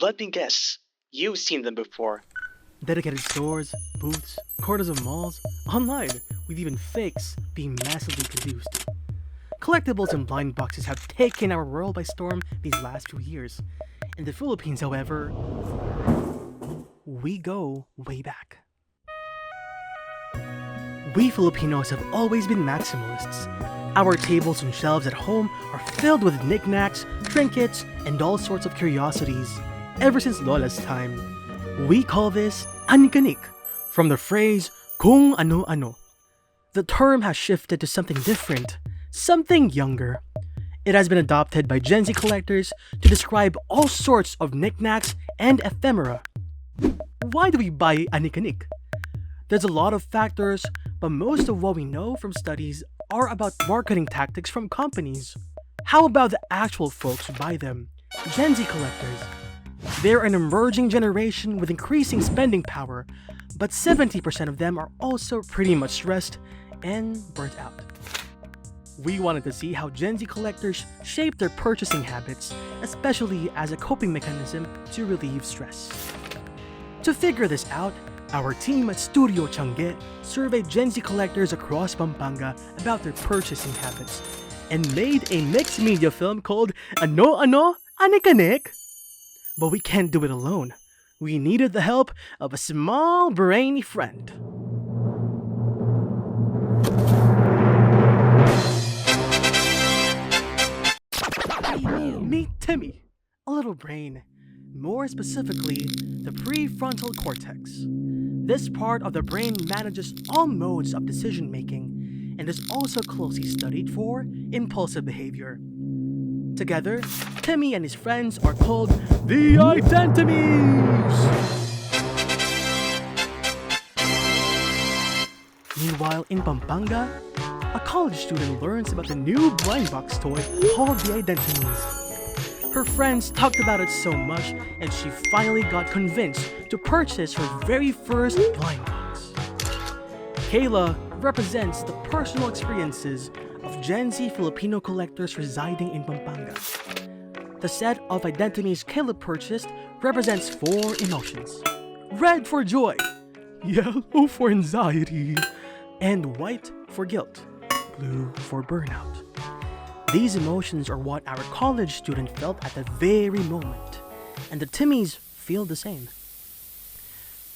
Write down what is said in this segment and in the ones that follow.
Let me guess, you've seen them before. Dedicated stores, booths, corners of malls, online, with even fakes being massively produced. Collectibles and blind boxes have taken our world by storm these last few years. In the Philippines, however, we go way back. We Filipinos have always been maximalists. Our tables and shelves at home are filled with knickknacks, trinkets, and all sorts of curiosities, ever since Lola's time. We call this Anik-Anek, from the phrase kung ano-ano. The term has shifted to something different, something younger. It has been adopted by Gen Z collectors to describe all sorts of knickknacks and ephemera. Why do we buy Anik-Anek? There's a lot of factors, but most of what we know from studies are about marketing tactics from companies. How about the actual folks who buy them? Gen Z collectors. They're an emerging generation with increasing spending power, but 70% of them are also pretty much stressed and burnt out. We wanted to see how Gen Z collectors shape their purchasing habits, especially as a coping mechanism to relieve stress. To figure this out, our team at Studio Tiangge surveyed Gen Z collectors across Pampanga about their purchasing habits and made a mixed media film called Ano-Ano, Anik-Anek? But we can't do it alone. We needed the help of a small brainy friend. Meet Timmy, a little brain. More specifically, the prefrontal cortex. This part of the brain manages all modes of decision making and is also closely studied for impulsive behavior. Together, Timmy and his friends are called the Identities! Meanwhile, in Pampanga, a college student learns about the new blind box toy called the Identities. Her friends talked about it so much, and she finally got convinced to purchase her very first blind box. Kayla represents the personal experiences of Gen Z Filipino collectors residing in Pampanga. The set of identities Kayla purchased represents 4 emotions. Red for joy, yellow for anxiety, and white for guilt, blue for burnout. These emotions are what our college student felt at the very moment, and the Timmies feel the same.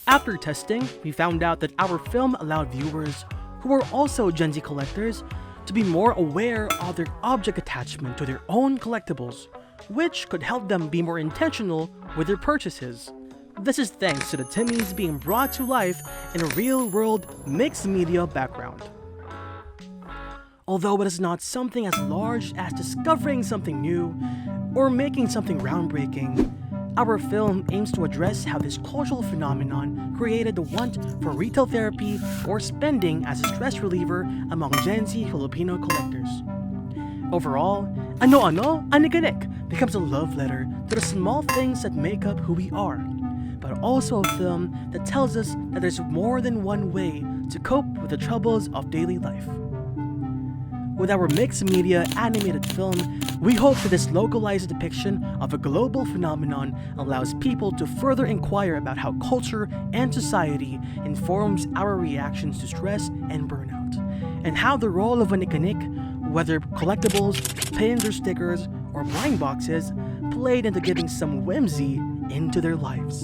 After testing, we found out that our film allowed viewers, who are also Gen Z collectors, to be more aware of their object attachment to their own collectibles, which could help them be more intentional with their purchases. This is thanks to the Timmies being brought to life in a real-world mixed media background. Although it is not something as large as discovering something new or making something groundbreaking, our film aims to address how this cultural phenomenon created the want for retail therapy or spending as a stress reliever among Gen Z Filipino collectors. Overall, Ano-Ano, Anik-Anek becomes a love letter to the small things that make up who we are, but also a film that tells us that there's more than one way to cope with the troubles of daily life. With our mixed media animated film, we hope that this localized depiction of a global phenomenon allows people to further inquire about how culture and society informs our reactions to stress and burnout, and how the role of Anik-Anek, whether collectibles, pins or stickers, or blind boxes, played into giving some whimsy into their lives.